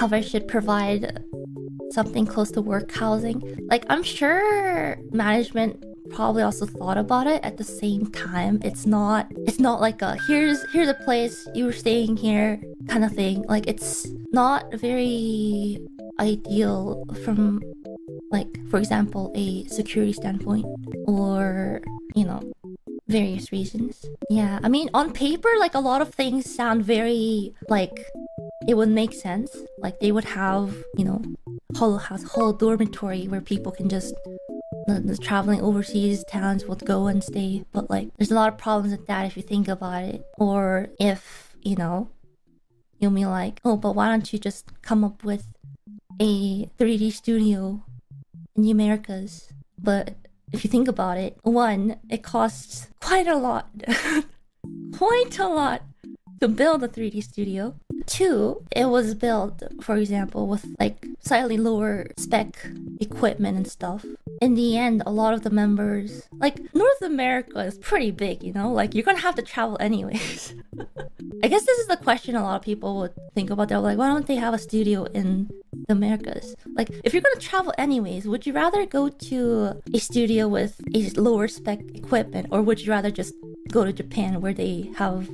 However, should provide something close to work housing. Like, I'm sure management probably also thought about it at the same time. It's not like a here's a place, you were staying here kind of thing. Like, it's not very ideal from, like, for example, a security standpoint, or, you know, various reasons. Yeah, I mean, on paper, like, a lot of things sound very, like, it would make sense. Like, they would have, you know, HoloHouse, whole dormitory where people can just, the traveling overseas towns would go and stay. But, like, there's a lot of problems with that if you think about it. Or if, you know, you'll be like, oh, but why don't you just come up with a 3D studio in the Americas? But if you think about it, one, it costs quite a lot. Quite a lot to build a 3D studio. Two, it was built, for example, with like slightly lower spec equipment and stuff. In the end, a lot of the members, like, North America is pretty big, you know? Like, you're gonna have to travel anyways. I guess this is the question a lot of people would think about. They're like, why don't they have a studio in the Americas? Like, if you're gonna travel anyways, would you rather go to a studio with a lower spec equipment, or would you rather just go to Japan where they have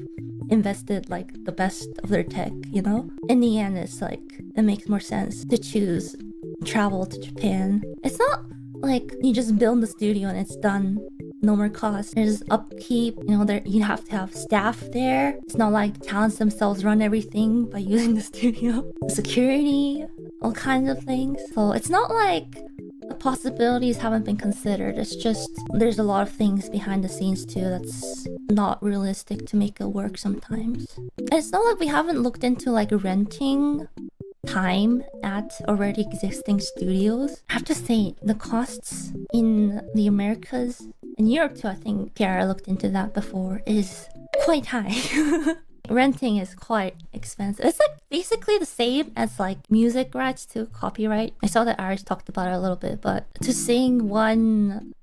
invested like the best of their tech, you know? In the end, it's like, it makes more sense to choose travel to Japan. It's not like you just build the studio and it's done, no more cost. There's upkeep, you know, there you have to have staff there. It's not like the talents themselves run everything by using the studio. Security, all kinds of things. So it's not like the possibilities haven't been considered. It's just there's a lot of things behind the scenes too that's not realistic to make it work sometimes. And it's not like we haven't looked into like renting time at already existing studios. I have to say, the costs in the Americas, in Europe too, I think Pierre looked into that before, is quite high. Renting is quite expensive. It's like basically the same as like music rights to copyright. I saw that Iris talked about it a little bit, but to sing one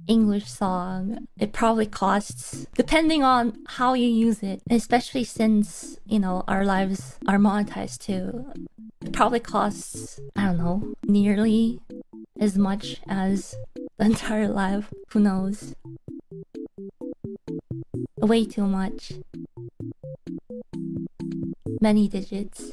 English song, it probably costs, depending on how you use it, especially since, you know, our lives are monetized too, it probably costs, I don't know, nearly as much as the entire live. Who knows? Way too much. Many digits.